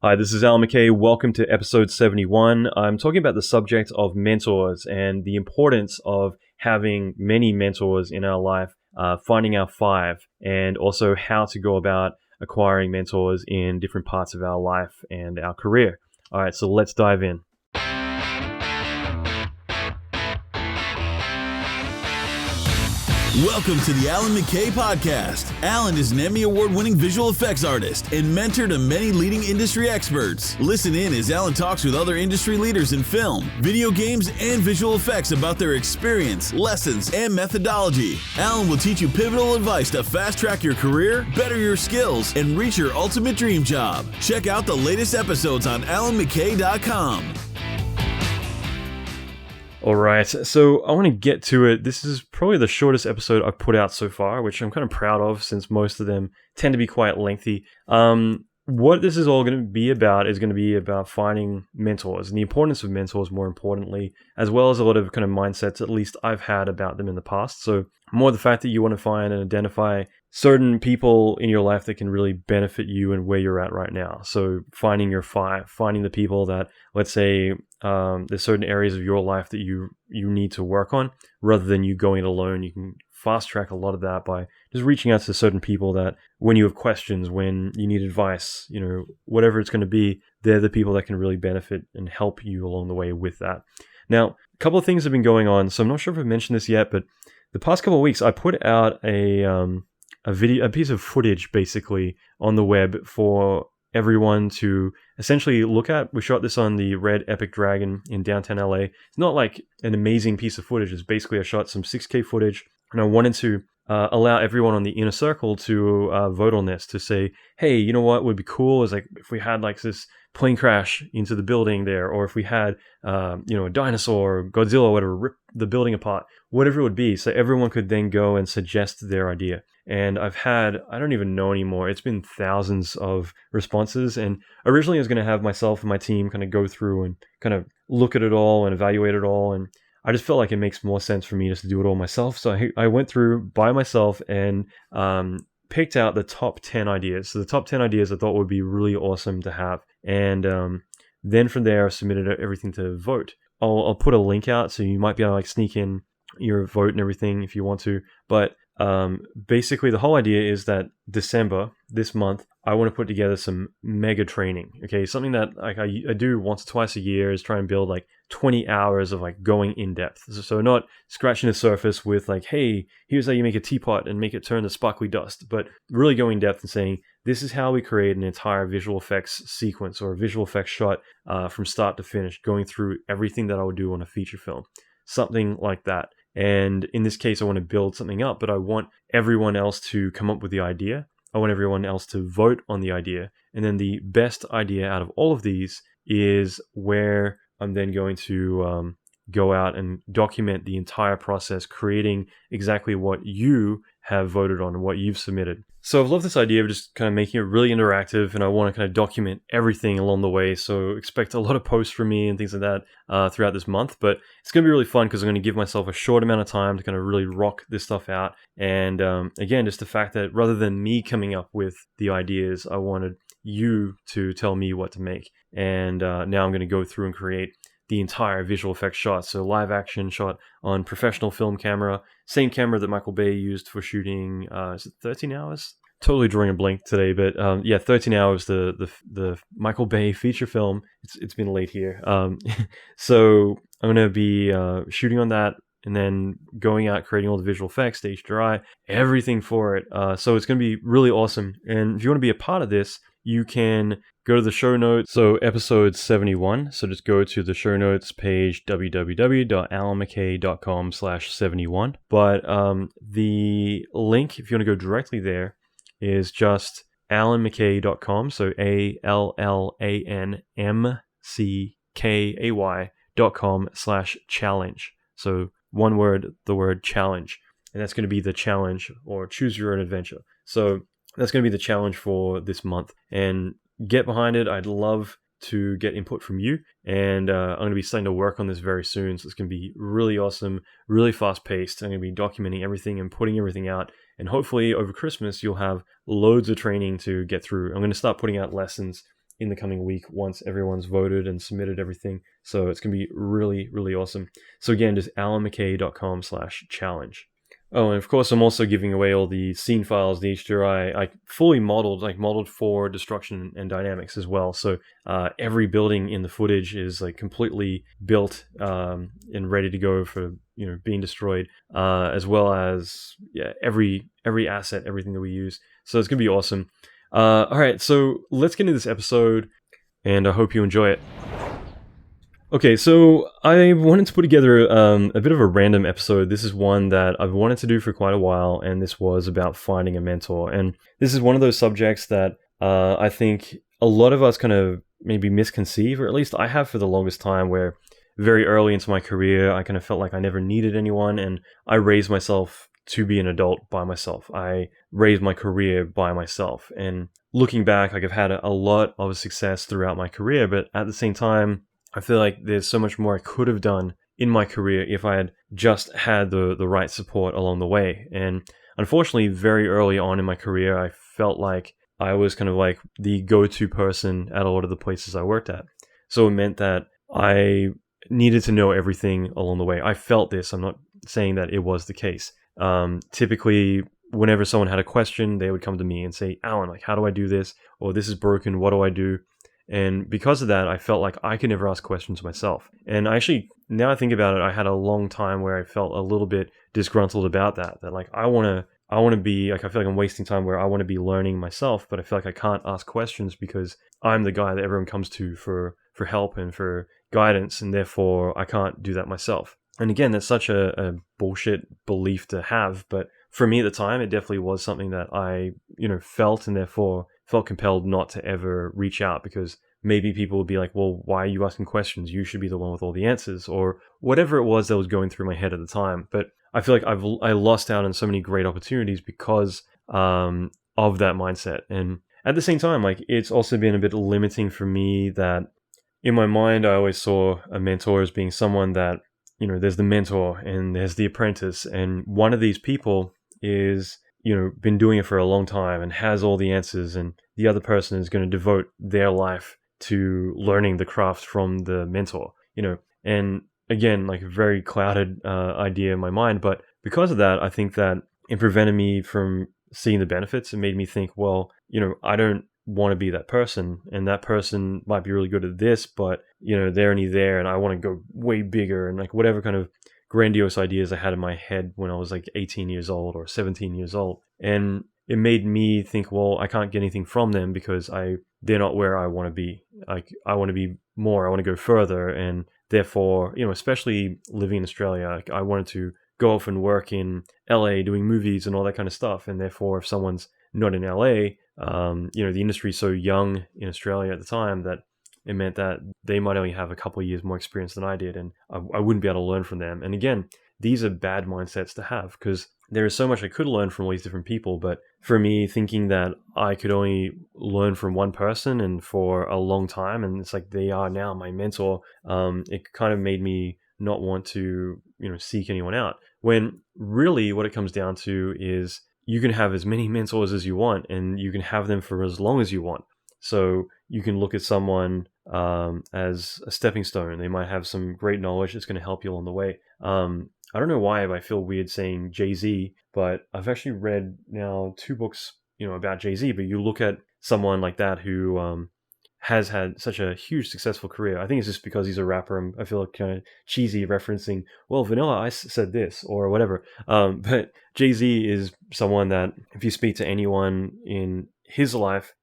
Hi, this is Alan McKay. Welcome to episode 71. I'm talking about the subject of mentors and the importance of having many mentors in our life, finding our five, and also how to go about acquiring mentors in different parts of our life and our career. All right, so let's dive in. Welcome to the Alan McKay Podcast. Alan is an Emmy Award-winning visual effects artist and mentor to many leading industry experts. Listen in as Alan talks with other industry leaders in film, video games, and visual effects about their experience, lessons, and methodology. Alan will teach you pivotal advice to fast-track your career, better your skills, and reach your ultimate dream job. Check out the latest episodes on alanmckay.com. All right, so I want to get to it. This is probably the shortest episode I've put out so far, which I'm kind of proud of since most of them tend to be quite lengthy. What this is all going to be about is going to be about finding mentors and the importance of mentors, more importantly, as well as a lot of kind of mindsets, at least I've had about them in the past. So more the fact that you want to find and identify certain people in your life that can really benefit you and where you're at right now. So finding your five, finding the people that, let's say, there's certain areas of your life that you need to work on, rather than you going it alone. You can fast track a lot of that by just reaching out to certain people that when you have questions, when you need advice, whatever it's going to be, they're the people that can really benefit and help you along the way with that. Now, a couple of things have been going on. So I'm not sure if I've mentioned this yet, but the past couple of weeks, I put out a piece of footage basically on the web for everyone to essentially look at. We shot this on the Red Epic Dragon in downtown LA. It's not like an amazing piece of footage. It's basically I shot some 6K footage, and I wanted to allow everyone on the inner circle to vote on this, to say, hey, you know what would be cool is like if we had like this plane crash into the building there, or if we had a dinosaur or Godzilla or whatever rip the building apart, whatever it would be. So everyone could then go and suggest their idea. And I've had, I don't even know anymore, it's been thousands of responses. And originally I was going to have myself and my team kind of go through and kind of look at it all and evaluate it all. And I just felt like it makes more sense for me just to do it all myself. So I went through by myself and picked out the top 10 ideas. So the top 10 ideas I thought would be really awesome to have. And then from there, I submitted everything to vote. I'll put a link out, so you might be able to like sneak in your vote and everything if you want to. But basically, the whole idea is that December, this month, I want to put together some mega training. Okay, something that like I do once or twice a year is try and build like 20 hours of like going in depth. So not scratching the surface with like, hey, here's how you make a teapot and make it turn to sparkly dust, but really going in depth and saying, this is how we create an entire visual effects sequence or a visual effects shot from start to finish, going through everything that I would do on a feature film, something like that. And in this case, I want to build something up, but I want everyone else to come up with the idea. I want everyone else to vote on the idea. And then the best idea out of all of these is where I'm then going to go out and document the entire process, creating exactly what you have voted on and what you've submitted. So I've loved this idea of just kind of making it really interactive, and I want to kind of document everything along the way. So expect a lot of posts from me and things like that throughout this month. But it's going to be really fun because I'm going to give myself a short amount of time to kind of really rock this stuff out. And again, just the fact that rather than me coming up with the ideas, I wanted you to tell me what to make. And now I'm going to go through and create the entire visual effects shot. So live action shot on professional film camera, same camera that Michael Bay used for shooting, is it 13 hours? Totally drawing a blank today, but 13 hours, the Michael Bay feature film. It's been late here. So I'm going to be shooting on that and then going out, creating all the visual effects, stage dry, everything for it. So it's going to be really awesome. And if you want to be a part of this, you can go to the show notes. So episode 71. So just go to the show notes page, www.alanmckay.com/71. But the link, if you want to go directly there, is just alanmckay.com. So ALLANMCKAY.com/challenge. So one word, the word challenge. And that's going to be the challenge, or choose your own adventure. So that's going to be the challenge for this month. And get behind it. I'd love to get input from you. And I'm going to be starting to work on this very soon. So it's going to be really awesome, really fast paced. I'm going to be documenting everything and putting everything out. And hopefully over Christmas, you'll have loads of training to get through. I'm going to start putting out lessons in the coming week once everyone's voted and submitted everything. So it's going to be really, really awesome. So again, just alanmckay.com/challenge. Oh, and of course, I'm also giving away all the scene files, the HDRI. I fully modeled, modeled for destruction and dynamics as well. So every building in the footage is completely built and ready to go for being destroyed, as well as every asset, everything that we use. So it's gonna be awesome. All right, so let's get into this episode, and I hope you enjoy it. Okay, so I wanted to put together a bit of a random episode. This is one that I've wanted to do for quite a while, and this was about finding a mentor. And this is one of those subjects that I think a lot of us kind of maybe misconceive, or at least I have for the longest time, where very early into my career, I kind of felt like I never needed anyone, and I raised myself to be an adult by myself. I raised my career by myself. And looking back, I've had a lot of success throughout my career, but at the same time, I feel like there's so much more I could have done in my career if I had just had the right support along the way. And unfortunately, very early on in my career, I felt like I was kind of like the go-to person at a lot of the places I worked at. So it meant that I needed to know everything along the way. I felt this. I'm not saying that it was the case. Typically, whenever someone had a question, they would come to me and say, Alan, how do I do this? Or this is broken. What do I do? And because of that, I felt like I could never ask questions myself. And actually, now I think about it, I had a long time where I felt a little bit disgruntled about that I want to be, I feel like I'm wasting time where I want to be learning myself, but I feel like I can't ask questions because I'm the guy that everyone comes to for help and for guidance, and therefore I can't do that myself. And again, that's such a bullshit belief to have, but for me at the time, it definitely was something that I, felt, and therefore felt compelled not to ever reach out, because maybe people would be like, well, why are you asking questions? You should be the one with all the answers, or whatever it was that was going through my head at the time. But I feel like I lost out on so many great opportunities because of that mindset. And at the same time, it's also been a bit limiting for me that in my mind, I always saw a mentor as being someone that, there's the mentor and there's the apprentice. And one of these people is, been doing it for a long time and has all the answers. And the other person is going to devote their life to learning the craft from the mentor, and again, a very clouded idea in my mind. But because of that, I think that it prevented me from seeing the benefits. It made me think, well, I don't want to be that person, and that person might be really good at this, but they're only there, and I want to go way bigger, and whatever kind of grandiose ideas I had in my head when I was 18 years old or 17 years old. And it made me think, well, I can't get anything from them because they're not where I want to be. I want to be more, I want to go further. And therefore, especially living in Australia, I wanted to go off and work in LA doing movies and all that kind of stuff. And therefore, if someone's not in LA, the industry is so young in Australia at the time that it meant that they might only have a couple of years more experience than I did, and I wouldn't be able to learn from them. And again, these are bad mindsets to have, because there is so much I could learn from all these different people. But for me, thinking that I could only learn from one person and for a long time, and it's they are now my mentor, it kind of made me not want to, seek anyone out. When really what it comes down to is you can have as many mentors as you want, and you can have them for as long as you want. So you can look at someone as a stepping stone. They might have some great knowledge that's going to help you along the way. I don't know why, but I feel weird saying Jay-Z, but I've actually read now 2 books, about Jay-Z. But you look at someone like that who has had such a huge successful career. I think it's just because he's a rapper. I feel kind of cheesy referencing, well, Vanilla Ice said this or whatever. But Jay-Z is someone that if you speak to anyone in his life,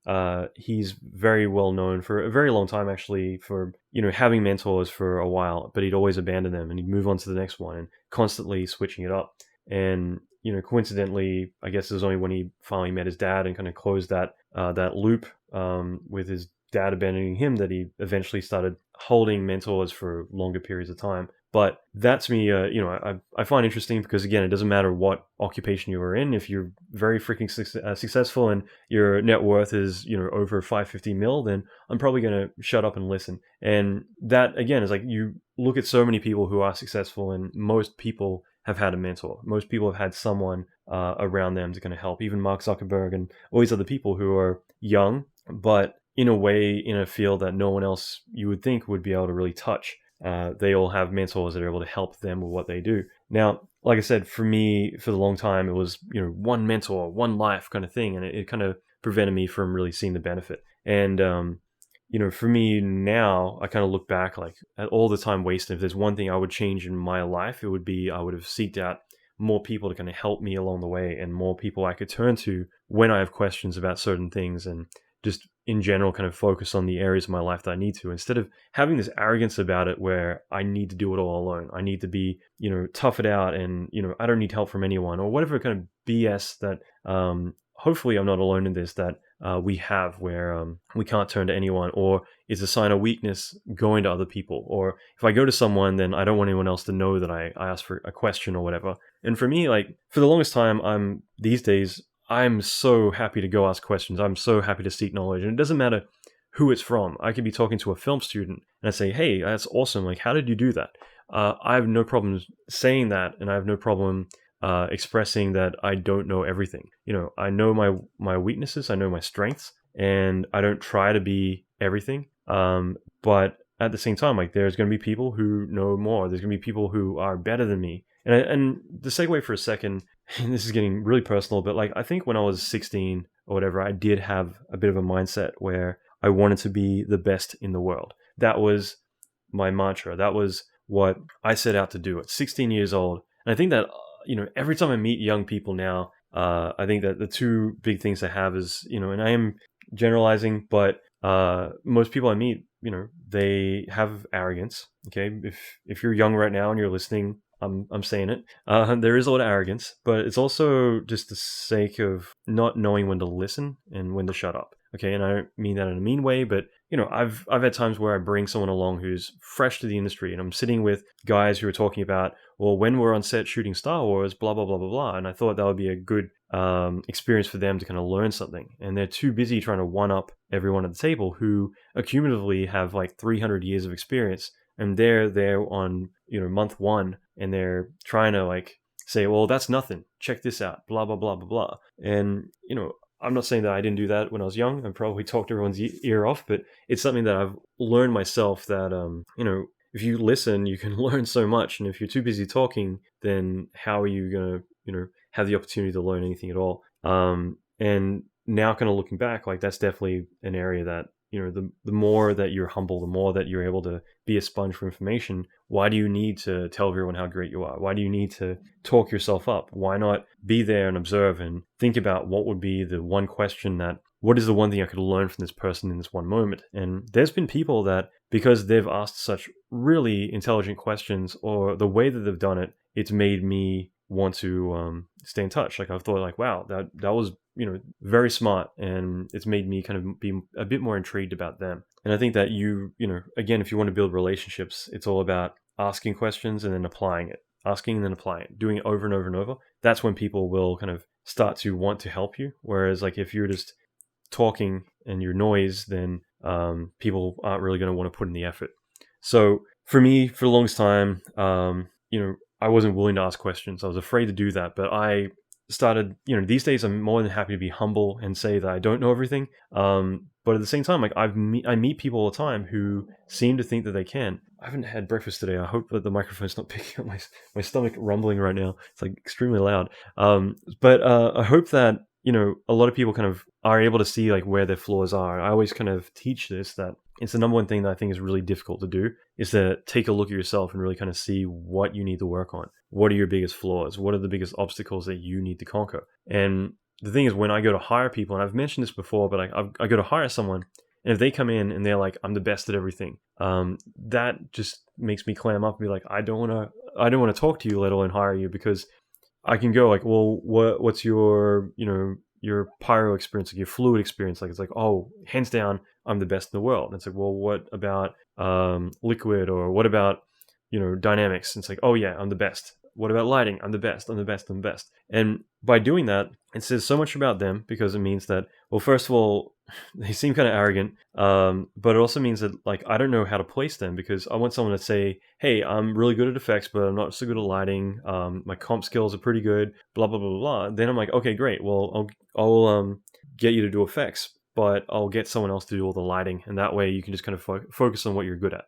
he's very well known for a very long time, actually, for having mentors for a while, but he'd always abandon them and he'd move on to the next one and constantly switching it up. And coincidentally, I guess it was only when he finally met his dad and kind of closed that loop with his dad abandoning him that he eventually started holding mentors for longer periods of time. But that to me, I find interesting because, again, it doesn't matter what occupation you are in. If you're very freaking successful and your net worth is, over 550 mil, then I'm probably going to shut up and listen. And that, again, is you look at so many people who are successful, and most people have had a mentor. Most people have had someone around them to kind of help. Even Mark Zuckerberg and all these other people who are young, but in a way in a field that no one else you would think would be able to really touch. They all have mentors that are able to help them with what they do. Now, like I said, for me, for the long time, it was, one mentor, one life kind of thing. And it kind of prevented me from really seeing the benefit. And, for me now, I kind of look back like at all the time wasted. If there's one thing I would change in my life, it would be I would have seeked out more people to kind of help me along the way, and more people I could turn to when I have questions about certain things, and just in general kind of focus on the areas of my life that I need to, instead of having this arrogance about it where I need to do it all alone. I need to be, tough it out, and, I don't need help from anyone, or whatever kind of BS that hopefully I'm not alone in this, that we have, where we can't turn to anyone, or it's a sign of weakness going to other people. Or if I go to someone, then I don't want anyone else to know that I asked for a question or whatever. And for me, like, for the longest time, these days, I'm so happy to go ask questions. I'm so happy to seek knowledge. And it doesn't matter who it's from. I could be talking to a film student and I say, hey, that's awesome. Like, how did you do that? I have no problem saying that. And I have no problem expressing that I don't know everything. I know my weaknesses. I know my strengths. And I don't try to be everything. But at the same time, like, there's going to be people who know more. There's going to be people who are better than me. And the segue for a second, and this is getting really personal, but like, I think when I was 16 or whatever, I did have a bit of a mindset where I wanted to be the best in the world. That was my mantra. That was what I set out to do at 16 years old. And I think that, every time I meet young people now, I think that the two big things I have is, and I am generalizing, but most people I meet, they have arrogance. Okay. If you're young right now and you're listening, I'm saying it. There is a lot of arrogance, but it's also just the sake of not knowing when to listen and when to shut up. Okay, and I don't mean that in a mean way, but I've had times where I bring someone along who's fresh to the industry, and I'm sitting with guys who are talking about, well, when we're on set shooting Star Wars, blah blah blah blah blah, and I thought that would be a good experience for them to kind of learn something, and they're too busy trying to one up everyone at the table who accumulatively have like 300 years of experience, and they're there on month one, and they're trying to like say, well, that's nothing, check this out, blah blah blah blah blah. And I'm not saying that I didn't do that when I was young and probably talked everyone's ear off, but it's something that I've learned myself, that if you listen, you can learn so much, and if you're too busy talking, then how are you gonna have the opportunity to learn anything at all? And now, kind of looking back, like, that's definitely an area that the more that you're humble, the more that you're able to be a sponge for information. Why do you need to tell everyone how great you are? Why do you need to talk yourself up? Why not be there and observe and think about what would be the one question what is the one thing I could learn from this person in this one moment? And there's been people that, because they've asked such really intelligent questions, or the way that they've done it, it's made me want to stay in touch. Like, I've thought, like, wow, that was very smart, and it's made me kind of be a bit more intrigued about them. And I think that again, if you want to build relationships, it's all about asking questions and then applying it, asking and then applying it, doing it over and over and over. That's when people will kind of start to want to help you. Whereas, like, if you're just talking and you're noise, then people aren't really going to want to put in the effort. So for me, for the longest time, I wasn't willing to ask questions. I was afraid to do that, but I started, these days I'm more than happy to be humble and say that I don't know everything. But at the same time, like, I meet people all the time who seem to think that they can. I haven't had breakfast today. I hope that the microphone's not picking up my stomach rumbling right now. It's like extremely loud. But I hope that, a lot of people kind of are able to see like where their flaws are. I always kind of teach this, that it's the number one thing that I think is really difficult to do, is to take a look at yourself and really kind of see what you need to work on. What are your biggest flaws? What are the biggest obstacles that you need to conquer? And the thing is, when I go to hire people, and I've mentioned this before, but I go to hire someone, and if they come in and they're like, I'm the best at everything, that just makes me clam up and be like, I don't want to talk to you, let alone hire you, because I can go like, well, what's your, your pyro experience, like your fluid experience? Like, it's like, oh, hands down, I'm the best in the world. And it's like, well, what about liquid, or what about, dynamics? And it's like, oh yeah, I'm the best. What about lighting? I'm the best, I'm the best, I'm the best. And by doing that, it says so much about them, because it means that, well, first of all, they seem kind of arrogant, but it also means that, like, I don't know how to place them, because I want someone to say, hey, I'm really good at effects, but I'm not so good at lighting. My comp skills are pretty good, blah, blah, blah, blah, blah. Then I'm like, okay, great. Well, I'll get you to do effects. but I'll get someone else to do all the lighting, and that way you can just kind of focus on what you're good at.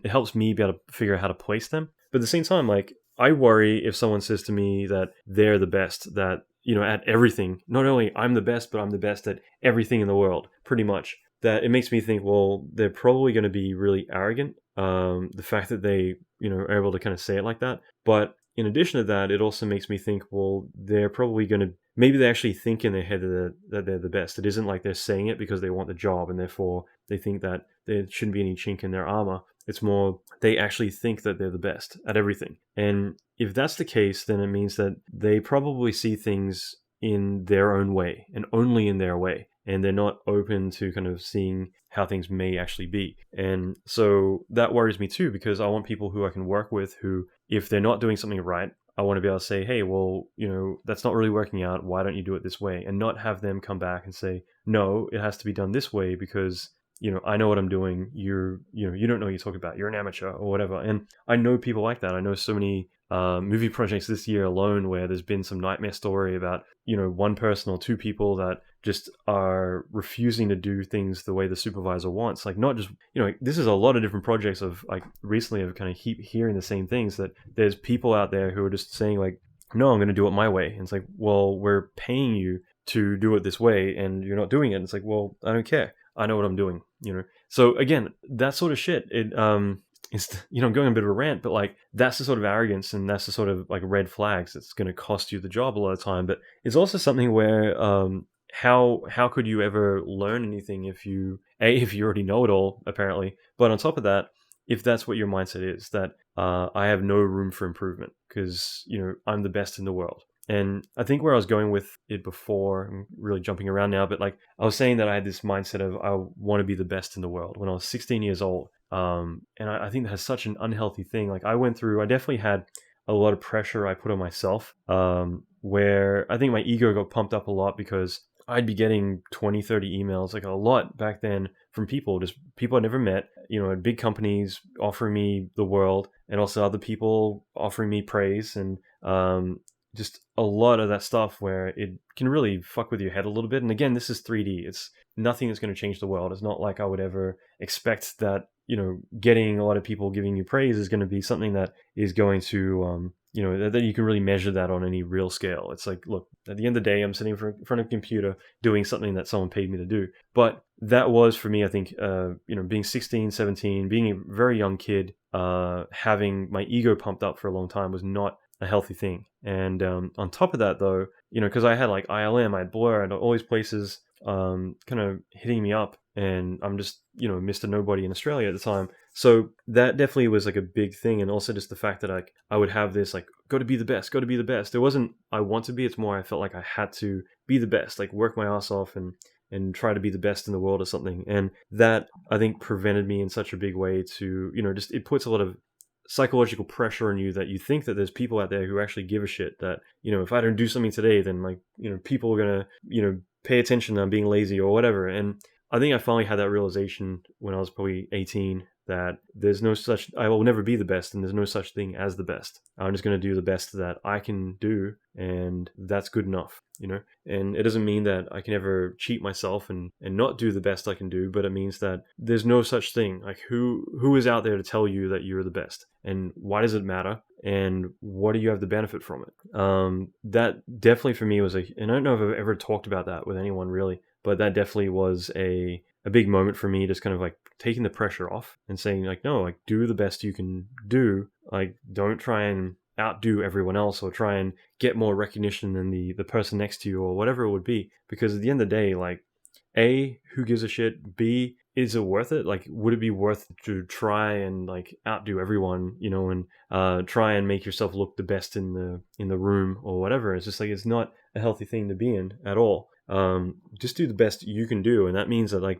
It helps me be able to figure out how to place them. But at the same time, like, I worry if someone says to me that they're the best, that, at everything. Not only I'm the best, but I'm the best at everything in the world, pretty much. That it makes me think, well, they're probably going to be really arrogant. The fact that they, are able to kind of say it like that. But in addition to that, it also makes me think, well, they're probably going to, maybe they actually think in their head that they're the best. It isn't like they're saying it because they want the job and therefore they think that there shouldn't be any chink in their armor. It's more they actually think that they're the best at everything. And if that's the case, then it means that they probably see things in their own way and only in their way. And they're not open to kind of seeing how things may actually be. And so that worries me too, because I want people who I can work with who, if they're not doing something right, I want to be able to say, hey, well, that's not really working out. Why don't you do it this way? And not have them come back and say, no, it has to be done this way because, I know what I'm doing. You don't know what you're talking about. You're an amateur or whatever. And I know people like that. I know so many movie projects this year alone where there's been some nightmare story about, one person or two people that just are refusing to do things the way the supervisor wants. Like, not just, this is a lot of different projects of, like, recently I've kind of keep hearing the same things, that there's people out there who are just saying, like, no, I'm going to do it my way. And it's like, well, we're paying you to do it this way and you're not doing it. And it's like, well, I don't care. I know what I'm doing, So again, that sort of shit, it's, going a bit of a rant, but like, that's the sort of arrogance and that's the sort of like red flags that's going to cost you the job a lot of the time. But it's also something where, how could you ever learn anything if you already know it all, apparently. But on top of that, if that's what your mindset is, that I have no room for improvement because, I'm the best in the world. And I think where I was going with it before, I'm really jumping around now, but like I was saying that I had this mindset of I want to be the best in the world when I was 16 years old. And I think that's such an unhealthy thing. Like I definitely had a lot of pressure I put on myself, where I think my ego got pumped up a lot because I'd be getting 20, 30 emails, like a lot back then, from people I never met, at big companies offering me the world, and also other people offering me praise, and just a lot of that stuff where it can really fuck with your head a little bit. And again, this is 3D. It's nothing that's going to change the world. It's not like I would ever expect that, getting a lot of people giving you praise is going to be something that is going to, that you can really measure that on any real scale. It's like, look, at the end of the day, I'm sitting in front of a computer doing something that someone paid me to do. But that was for me, I think, being 16, 17, being a very young kid, having my ego pumped up for a long time was not a healthy thing. And on top of that, though, because I had like ILM, I had Blur, I had all these places kind of hitting me up, and I'm just, Mr. Nobody in Australia at the time. So that definitely was like a big thing. And also just the fact that like I would have this like, go to be the best. It wasn't I want to be, it's more I felt like I had to be the best, like work my ass off and try to be the best in the world or something. And that, I think, prevented me in such a big way to, just it puts a lot of psychological pressure on you that you think that there's people out there who actually give a shit, that, if I don't do something today, then like, people are going to, pay attention that I'm being lazy or whatever. And I think I finally had that realization when I was probably 18, that I will never be the best, and there's no such thing as the best. I'm just going to do the best that I can do, and that's good enough, And it doesn't mean that I can ever cheat myself and not do the best I can do, but it means that there's no such thing. Like who is out there to tell you that you're the best, and why does it matter, and what do you have the benefit from it? That definitely for me was and I don't know if I've ever talked about that with anyone really, but that definitely was a big moment for me, just kind of like taking the pressure off and saying like, no, like do the best you can do. Like don't try and outdo everyone else or try and get more recognition than the person next to you or whatever it would be. Because at the end of the day, like A, who gives a shit? B, is it worth it? Like, would it be worth to try and like outdo everyone, and try and make yourself look the best in the room or whatever? It's just like, it's not a healthy thing to be in at all. Just do the best you can do. And that means that like,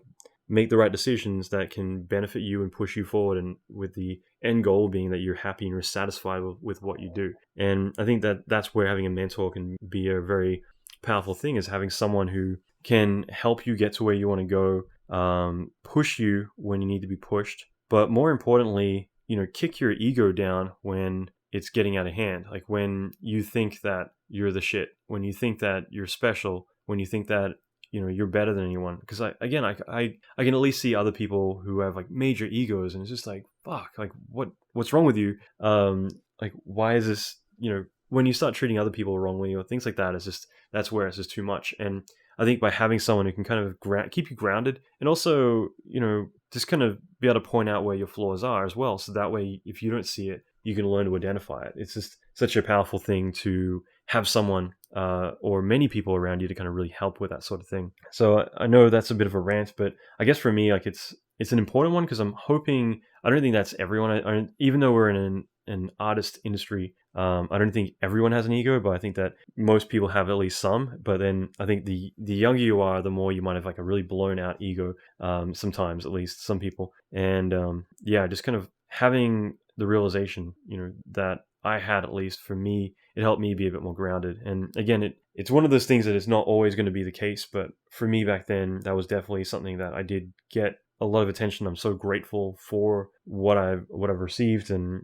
make the right decisions that can benefit you and push you forward, and with the end goal being that you're happy and you're satisfied with what you do. And I think that that's where having a mentor can be a very powerful thing, is having someone who can help you get to where you want to go, push you when you need to be pushed, but more importantly, kick your ego down when it's getting out of hand. Like when you think that you're the shit, when you think that you're special, when you think that you're better than anyone. Because I can at least see other people who have like major egos, and it's just like, fuck, like what's wrong with you? Like why is this, when you start treating other people wrongly or things like that, it's just, that's where it's just too much. And I think by having someone who can kind of keep you grounded, and also, just kind of be able to point out where your flaws are as well. So that way, if you don't see it, you can learn to identify it. It's just such a powerful thing to have someone or many people around you to kind of really help with that sort of thing. So I know that's a bit of a rant, but I guess for me, like it's an important one, because I'm hoping, I don't think that's everyone. Even though we're in an artist industry, I don't think everyone has an ego, but I think that most people have at least some. But then I think the younger you are, the more you might have like a really blown out ego, sometimes, at least some people. And just kind of having the realization, that I had, at least for me, it helped me be a bit more grounded. And again, it's one of those things that it's not always going to be the case, but for me back then, that was definitely something that I did get a lot of attention. I'm so grateful for what I've received and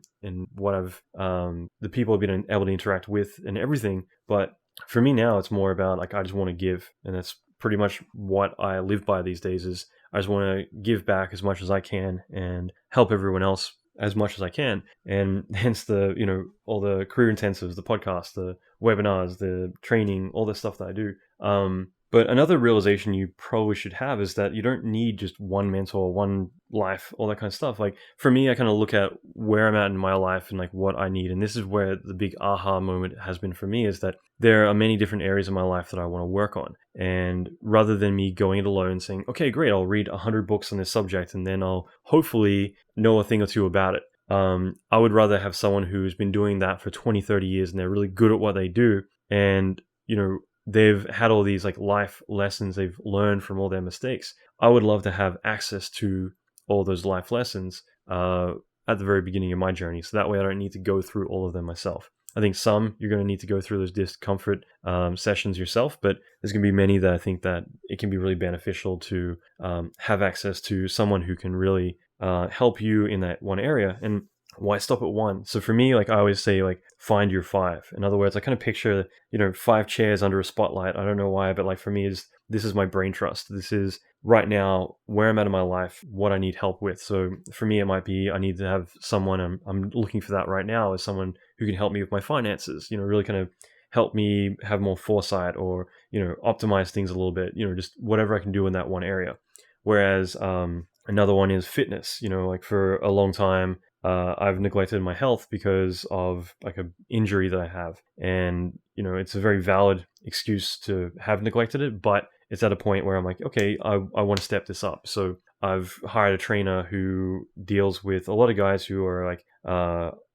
what I've the people I've been able to interact with and everything. But for me now, it's more about like, I just want to give, and that's pretty much what I live by these days. Is I just want to give back as much as I can and help everyone else as much as I can. And hence the, all the career intensives, the podcasts, the webinars, the training, all the stuff that I do. But another realization you probably should have is that you don't need just one mentor, one life, all that kind of stuff. Like for me, I kind of look at where I'm at in my life and like what I need. And this is where the big aha moment has been for me, is that there are many different areas of my life that I want to work on. And rather than me going it alone and saying, okay, great, I'll read 100 books on this subject and then I'll hopefully know a thing or two about it. I would rather have someone who's been doing that for 20, 30 years and they're really good at what they do. And, they've had all these like life lessons they've learned from all their mistakes. I would love to have access to all those life lessons at the very beginning of my journey. So that way I don't need to go through all of them myself. I think some you're going to need to go through those discomfort sessions yourself, but there's going to be many that I think that it can be really beneficial to have access to someone who can really help you in that one area. And why stop at one? So for me, like I always say, like find your five. In other words, I kind of picture, 5 chairs under a spotlight. I don't know why, but like for me, this is my brain trust. This is right now where I'm at in my life, what I need help with. So for me, it might be I need to have someone, I'm looking for that right now, is someone who can help me with my finances, really kind of help me have more foresight, or, optimize things a little bit, just whatever I can do in that one area. Whereas another one is fitness. Like for a long time, I've neglected my health because of like an injury that I have. And, it's a very valid excuse to have neglected it, but it's at a point where I'm like, okay, I want to step this up. So I've hired a trainer who deals with a lot of guys who are like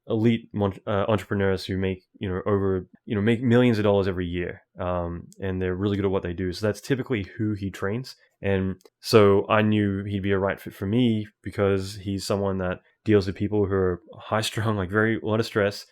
elite entrepreneurs who make, make millions of dollars every year. And they're really good at what they do. So that's typically who he trains. And so I knew he'd be a right fit for me because he's someone that deals with people who are high strung, like a lot of stress,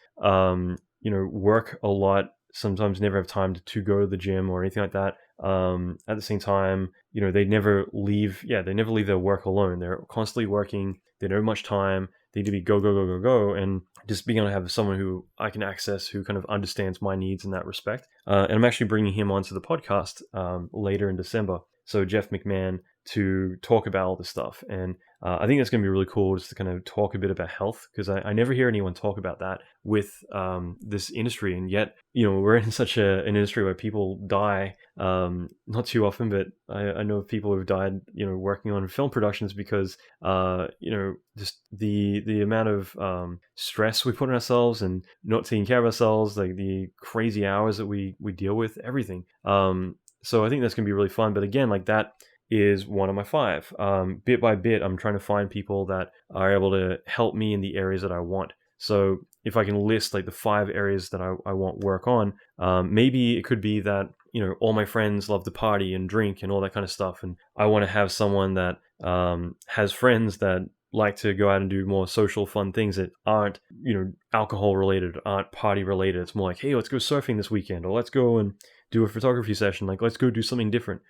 work a lot, sometimes never have time to go to the gym or anything like that. At the same time, they never leave their work alone. They're constantly working. They don't have much time. They need to be go. And just being able to have someone who I can access, who kind of understands my needs in that respect. And I'm actually bringing him onto the podcast later in December. So Jeff McMahon, to talk about all this stuff. And I think that's going to be really cool, just to kind of talk a bit about health, because I never hear anyone talk about that with this industry. And yet, we're in such an industry where people die, not too often, but I know of people who've died, working on film productions because, just the amount of stress we put on ourselves and not taking care of ourselves, like the crazy hours that we deal with, everything. So I think that's going to be really fun. But again, like that is one of my 5. Bit by bit, I'm trying to find people that are able to help me in the areas that I want. So if I can list like the 5 areas that I want work on, maybe it could be that, all my friends love to party and drink and all that kind of stuff. And I want to have someone that has friends that like to go out and do more social fun things that aren't, alcohol related, aren't party related. It's more like, hey, let's go surfing this weekend, or let's go and do a photography session, like let's go do something different.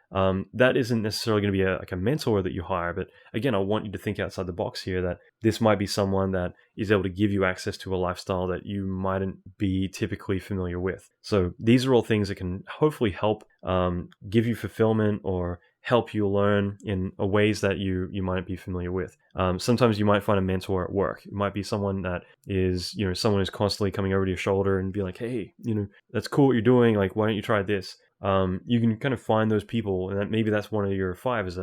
That isn't necessarily going to be like a mentor that you hire, but again, I want you to think outside the box here, that this might be someone that is able to give you access to a lifestyle that you mightn't be typically familiar with. So these are all things that can hopefully help give you fulfillment or help you learn in ways that you might be familiar with. Sometimes you might find a mentor at work. It might be someone that is, someone who's constantly coming over to your shoulder and be like, hey, that's cool what you're doing. Like, why don't you try this? You can kind of find those people, and maybe that's one of your 5 is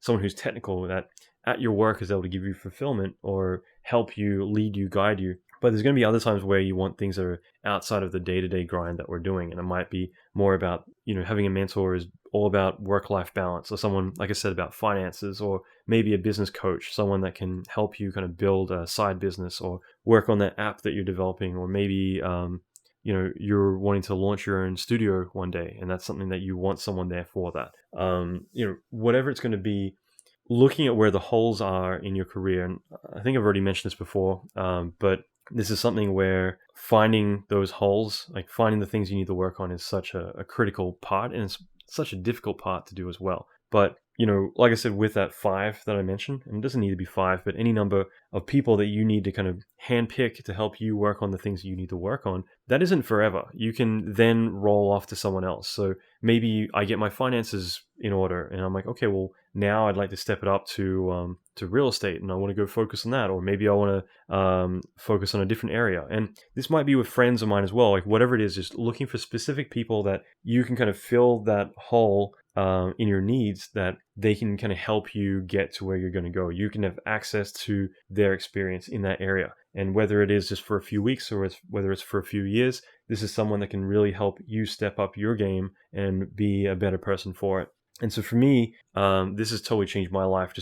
someone who's technical, that at your work is able to give you fulfillment or help you, lead you, guide you. But there's going to be other times where you want things that are outside of the day-to-day grind that we're doing. And it might be more about, having a mentor is all about work-life balance, or someone, like I said, about finances, or maybe a business coach, someone that can help you kind of build a side business or work on that app that you're developing, or maybe, you're wanting to launch your own studio one day, and that's something that you want someone there for that. Whatever it's going to be, looking at where the holes are in your career, and I think I've already mentioned this before, but this is something where finding those holes, like finding the things you need to work on, is such a critical part, and it's such a difficult part to do as well. But, like I said, with that 5 that I mentioned, and it doesn't need to be 5, but any number of people that you need to kind of handpick to help you work on the things that you need to work on, that isn't forever. You can then roll off to someone else. So maybe I get my finances in order, and I'm like, okay, well, now I'd like to step it up to real estate, and I want to go focus on that, or maybe I want to focus on a different area. And this might be with friends of mine as well. Like whatever it is, just looking for specific people that you can kind of fill that hole in your needs, that they can kind of help you get to where you're going to go. You can have access to their experience in that area. And whether it is just for a few weeks or whether it's for a few years, this is someone that can really help you step up your game and be a better person for it. And so for me, this has totally changed my life.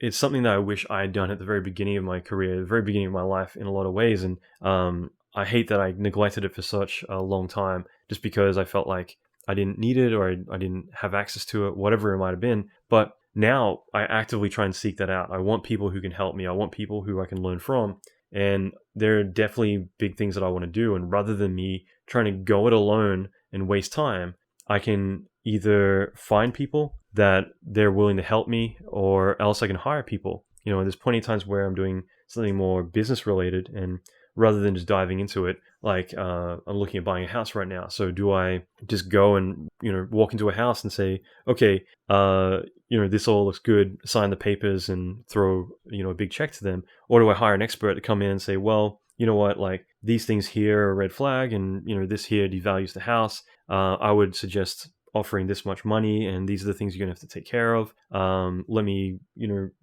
It's something that I wish I had done at the very beginning of my career, the very beginning of my life in a lot of ways. And I hate that I neglected it for such a long time, just because I felt like I didn't need it, or I didn't have access to it, whatever it might have been. But now I actively try and seek that out. I want people who can help me. I want people who I can learn from. And there are definitely big things that I want to do. And rather than me trying to go it alone and waste time, I can either find people that they're willing to help me, or else I can hire people. There's plenty of times where I'm doing something more business related, and rather than just diving into it, like I'm looking at buying a house right now. So do I just go and, walk into a house and say, okay, this all looks good, sign the papers and throw, a big check to them? Or do I hire an expert to come in and say, well, you know what, like these things here are a red flag, and, this here devalues the house. I would suggest offering this much money, and these are the things you're gonna have to take care of. Let me,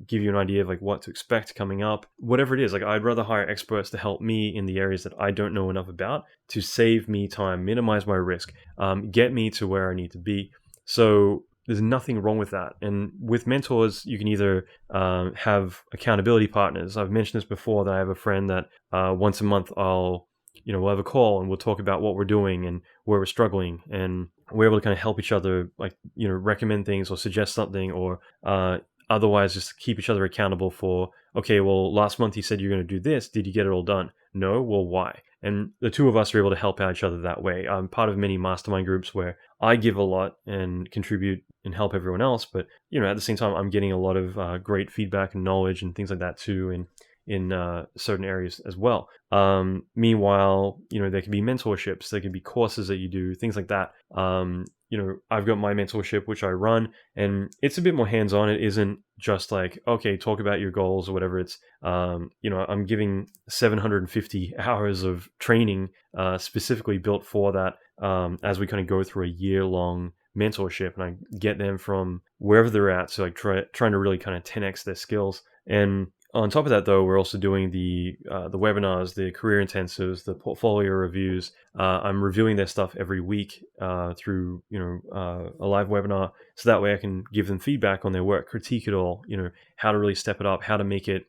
give you an idea of like what to expect coming up. Whatever it is, like I'd rather hire experts to help me in the areas that I don't know enough about, to save me time, minimize my risk, get me to where I need to be. So there's nothing wrong with that. And with mentors, you can either have accountability partners. I've mentioned this before, that I have a friend that once a month we'll have a call and we'll talk about what we're doing and where we're struggling, and we're able to kind of help each other, like, recommend things or suggest something, or otherwise just keep each other accountable for, okay, well, last month you said you're going to do this. Did you get it all done? No? Well, why? And the two of us are able to help out each other that way. I'm part of many mastermind groups where I give a lot and contribute and help everyone else, but, at the same time, I'm getting a lot of great feedback and knowledge and things like that too, in certain areas as well. Meanwhile, there can be mentorships, there can be courses that you do, things like that. I've got my mentorship, which I run, and it's a bit more hands-on. It isn't just like, okay, talk about your goals or whatever. It's, I'm giving 750 hours of training specifically built for that, as we kind of go through a year-long mentorship, and I get them from wherever they're at. So like trying to really kind of 10x their skills. And on top of that, though, we're also doing the webinars, the career intensives, the portfolio reviews. I'm reviewing their stuff every week through a live webinar, so that way I can give them feedback on their work, critique it all, how to really step it up, how to make it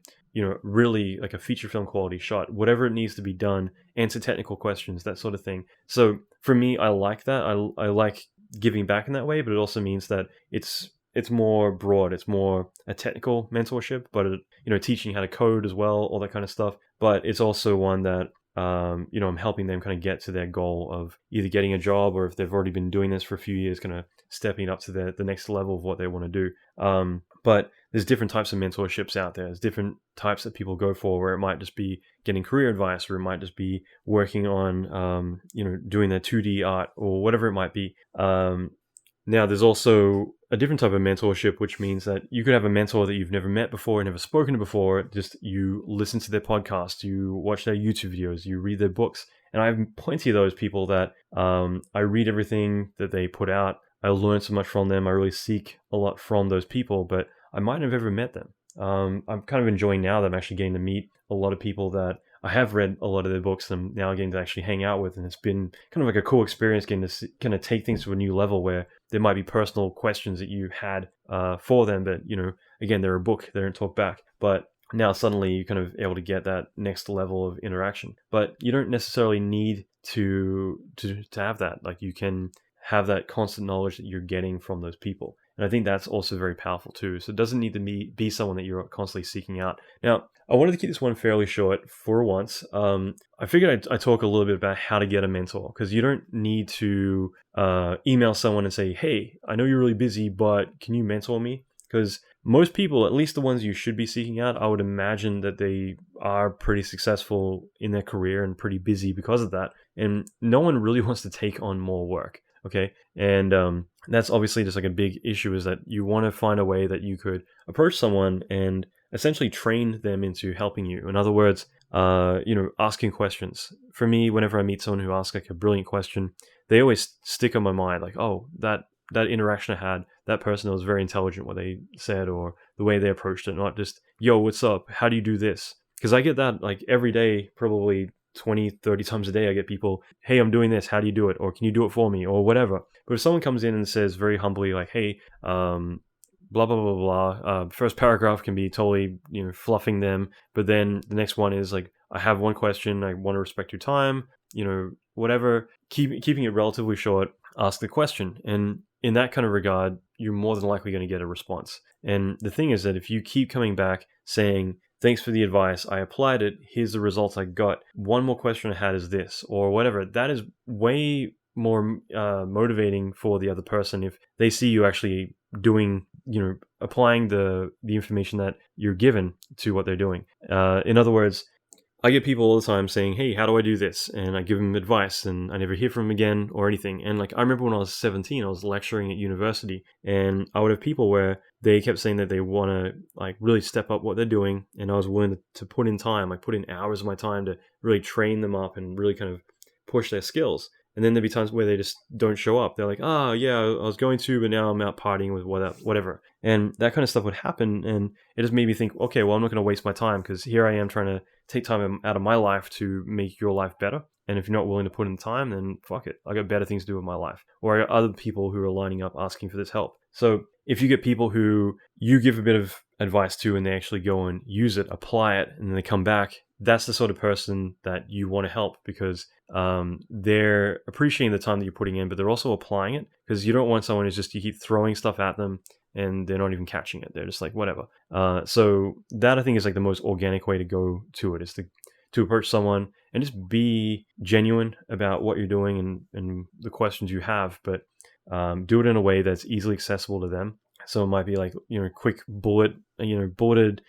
really like a feature film quality shot, whatever it needs to be done, answer technical questions, that sort of thing. So for me, I like that. I like giving back in that way, but it also means that it's more broad. It's more a technical mentorship, but teaching how to code as well, all that kind of stuff. But it's also one that I'm helping them kind of get to their goal of either getting a job, or if they've already been doing this for a few years, kind of stepping up to the next level of what they want to do. But there's different types of mentorships out there. There's different types that people go for, where it might just be getting career advice, or it might just be working on, doing their 2D art, or whatever it might be. Now, there's also a different type of mentorship, which means that you could have a mentor that you've never met before, never spoken to before. Just you listen to their podcasts, you watch their YouTube videos, you read their books. And I have plenty of those people that I read everything that they put out. I learn so much from them. I really seek a lot from those people, but I might have ever met them. I'm kind of enjoying now that I'm actually getting to meet a lot of people that I have read a lot of their books, and I'm now getting to actually hang out with. And it's been kind of like a cool experience getting to kind of take things to a new level, where there might be personal questions that you had for them, but, again, they're a book, they don't talk back. But now suddenly you're kind of able to get that next level of interaction. But you don't necessarily need to have that. Like, you can have that constant knowledge that you're getting from those people. And I think that's also very powerful too. So it doesn't need to be someone that you're constantly seeking out. Now, I wanted to keep this one fairly short for once. I figured I'd talk a little bit about how to get a mentor, because you don't need to email someone and say, hey, I know you're really busy, but can you mentor me? Because most people, at least the ones you should be seeking out, I would imagine that they are pretty successful in their career and pretty busy because of that. And no one really wants to take on more work. Okay. And that's obviously just like a big issue, is that you want to find a way that you could approach someone and essentially train them into helping you. In other words, asking questions. For me, whenever I meet someone who asks like a brilliant question, they always stick on my mind. Like, oh, that interaction I had, that person was very intelligent, what they said, or the way they approached it, not just, yo, what's up? How do you do this? Because I get that like every day, probably 20, 30 times a day. I get people, hey, I'm doing this, how do you do it? Or can you do it for me? Or whatever. But if someone comes in and says very humbly, like, hey, blah, blah, blah, blah, first paragraph can be totally, fluffing them. But then the next one is like, I have one question, I want to respect your time, whatever. Keeping it relatively short, ask the question. And in that kind of regard, you're more than likely going to get a response. And the thing is that if you keep coming back saying, thanks for the advice, I applied it, here's the results I got, one more question I had is this, or whatever, that is way more motivating for the other person if they see you actually doing, applying the information that you're given to what they're doing. In other words, I get people all the time saying, hey, how do I do this? And I give them advice and I never hear from them again or anything. And like, I remember when I was 17, I was lecturing at university, and I would have people where they kept saying that they want to like really step up what they're doing. And I was willing to put in time, like put in hours of my time to really train them up and really kind of push their skills. And then there'd be times where they just don't show up. They're like, oh, yeah, I was going to, but now I'm out partying with whatever. And that kind of stuff would happen. And it just made me think, okay, well, I'm not going to waste my time, because here I am trying to take time out of my life to make your life better. And if you're not willing to put in time, then fuck it. I got better things to do with my life. Or I got other people who are lining up asking for this help. So if you get people who you give a bit of advice to and they actually go and use it, apply it, and then they come back, that's the sort of person that you want to help, because they're appreciating the time that you're putting in, but they're also applying it, because you don't want someone who's just, you keep throwing stuff at them and they're not even catching it. They're just like, whatever. So that, I think, is like the most organic way to go to it, is to approach someone and just be genuine about what you're doing and the questions you have, but do it in a way that's easily accessible to them. So it might be like, quick bulleted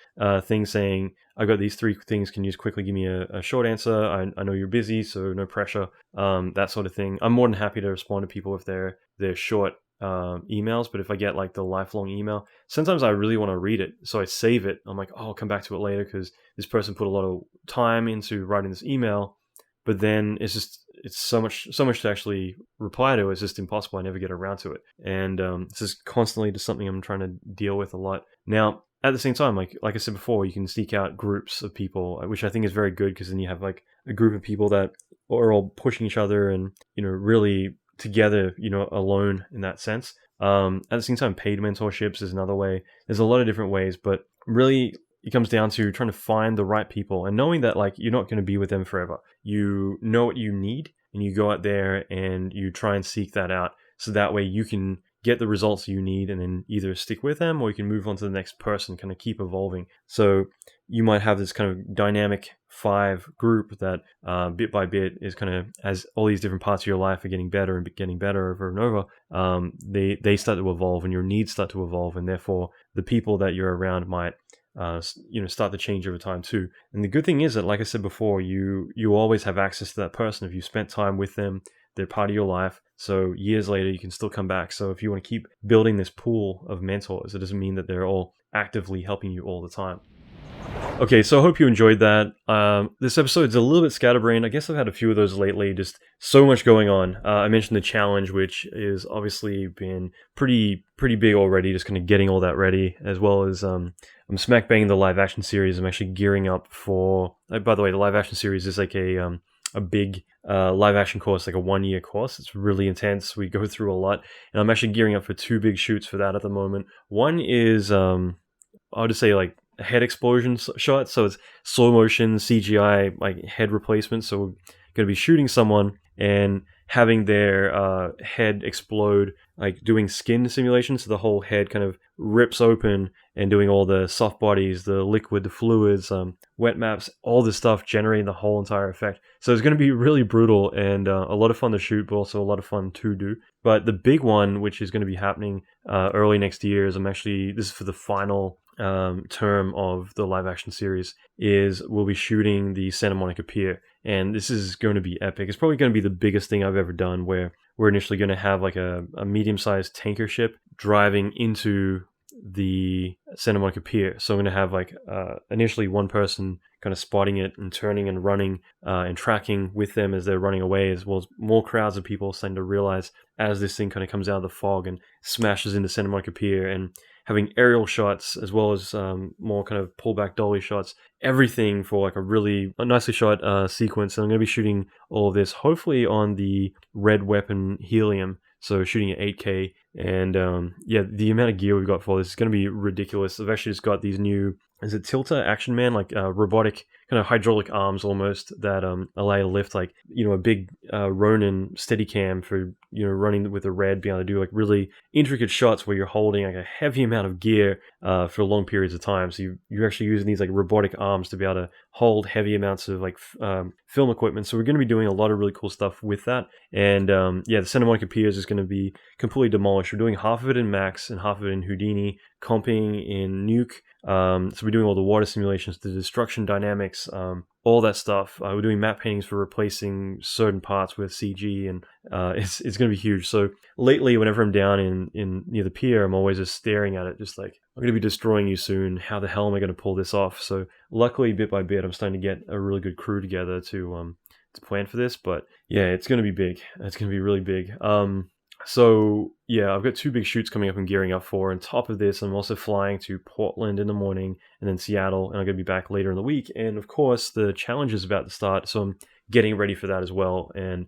thing saying, I got these 3 things. Can you just quickly give me a short answer? I know you're busy, so no pressure. That sort of thing. I'm more than happy to respond to people if they're short emails. But if I get like the lifelong email, sometimes I really want to read it, so I save it. I'm like, oh, I'll come back to it later, because this person put a lot of time into writing this email. But then it's so much to actually reply to. It's just impossible. I never get around to it. And this is constantly just something I'm trying to deal with a lot. Now, at the same time, like I said before, you can seek out groups of people, which I think is very good, because then you have like a group of people that are all pushing each other and, really together, alone in that sense. At the same time, paid mentorships is another way. There's a lot of different ways, but really it comes down to trying to find the right people and knowing that like you're not going to be with them forever. You know what you need, and you go out there and you try and seek that out, so that way you can get the results you need and then either stick with them or you can move on to the next person, kind of keep evolving. So you might have this kind of dynamic 5 group that bit by bit is kind of, as all these different parts of your life are getting better and getting better over and over, they start to evolve and your needs start to evolve, and therefore the people that you're around might start to change over time too. And the good thing is that, like I said before, you always have access to that person if you spent time with them. They're part of your life. So years later, you can still come back. So if you want to keep building this pool of mentors, it doesn't mean that they're all actively helping you all the time. Okay, so I hope you enjoyed that. This episode's a little bit scatterbrained. I guess I've had a few of those lately, just so much going on. I mentioned the challenge, which is obviously been pretty big already, just kind of getting all that ready, as well as I'm smack banging the live action series. I'm actually gearing up for, by the way, the live action series is like a big live action course, like a 1-year course. It's really intense. We go through a lot, and I'm actually gearing up for 2 big shoots for that at the moment. One is, I'll just say like a head explosion shot. So it's slow motion CGI, like head replacement. So we're going to be shooting someone and having their head explode, like doing skin simulation. So the whole head kind of rips open and doing all the soft bodies, the liquid, the fluids, wet maps, all this stuff, generating the whole entire effect. So it's going to be really brutal and a lot of fun to shoot, but also a lot of fun to do. But the big one, which is going to be happening early next year, is this is for the final term of the live action series, is we'll be shooting the Santa Monica Pier, and this is going to be epic. It's probably going to be the biggest thing I've ever done, where we're initially going to have like a medium-sized tanker ship driving into the Santa Monica Pier. So I'm going to have like initially one person kind of spotting it and turning and running and tracking with them as they're running away, as well as more crowds of people starting to realize as this thing kind of comes out of the fog and smashes into Santa Monica Pier, and having aerial shots as well as more kind of pullback dolly shots, everything for like a nicely shot sequence. And I'm going to be shooting all of this hopefully on the Red Weapon Helium, so shooting at 8K. And the amount of gear we've got for this is going to be ridiculous. I've actually just got these new, is it Tilta Action Man, like robotic kind of hydraulic arms almost that allow you to lift like, a big Ronin Steadicam for, running with the red, being able to do like really intricate shots where you're holding like a heavy amount of gear for long periods of time. So you're actually using these like robotic arms to be able to hold heavy amounts of like film equipment. So we're going to be doing a lot of really cool stuff with that. And the Santa Monica Piers is going to be completely demolished. We're doing half of it in Max and half of it in Houdini, comping in Nuke. So we're doing all the water simulations, the destruction dynamics, all that stuff. We're doing map paintings for replacing certain parts with CG, and it's going to be huge. So lately, whenever I'm down in near the pier, I'm always just staring at it, just like, I'm going to be destroying you soon. How the hell am I going to pull this off? So luckily, bit by bit, I'm starting to get a really good crew together to plan for this. But yeah, it's going to be big. It's going to be really big. So yeah, I've got 2 big shoots coming up and gearing up for. On top of this, I'm also flying to Portland in the morning and then Seattle, and I'm going to be back later in the week. And of course, the challenge is about to start, so I'm getting ready for that as well. And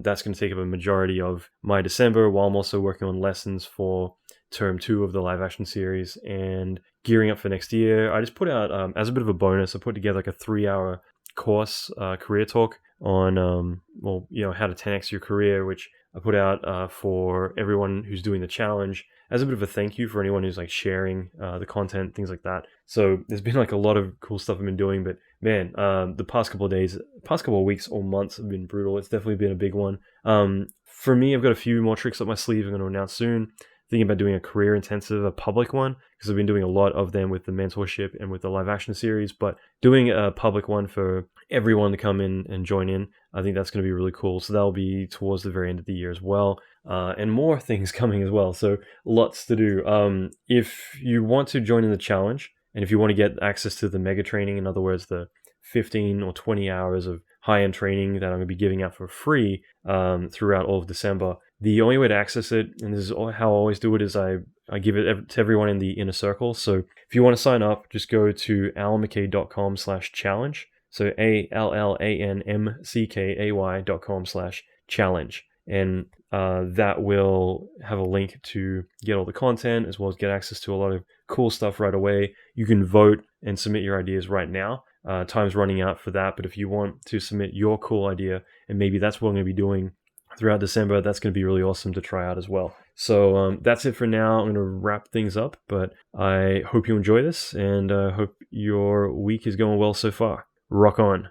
that's going to take up a majority of my December, while I'm also working on lessons for term 2 of the live action series and gearing up for next year. I just put out, as a bit of a bonus, I put together like a 3-hour course, career talk on, how to 10x your career, which I put out for everyone who's doing the challenge as a bit of a thank you for anyone who's like sharing the content, things like that. So there's been like a lot of cool stuff I've been doing, but man, the past couple of weeks or months have been brutal. It's definitely been a big one. For me, I've got a few more tricks up my sleeve I'm going to announce soon. Thinking about doing a career intensive, a public one, because I've been doing a lot of them with the mentorship and with the live action series, but doing a public one for everyone to come in and join in, I think that's going to be really cool. So that'll be towards the very end of the year as well. And more things coming as well. So lots to do. If you want to join in the challenge, and if you want to get access to the mega training, in other words, the 15 or 20 hours of high-end training that I'm going to be giving out for free throughout all of December, the only way to access it, and this is how I always do it, is I give it to everyone in the inner circle. So if you want to sign up, just go to alanmckay.com/challenge. So ALLANMCKAY.com/challenge. And that will have a link to get all the content, as well as get access to a lot of cool stuff right away. You can vote and submit your ideas right now. Time's running out for that, but if you want to submit your cool idea, and maybe that's what I'm going to be doing throughout December, that's going to be really awesome to try out as well. So that's it for now. I'm going to wrap things up, but I hope you enjoy this, and hope your week is going well so far. Rock on.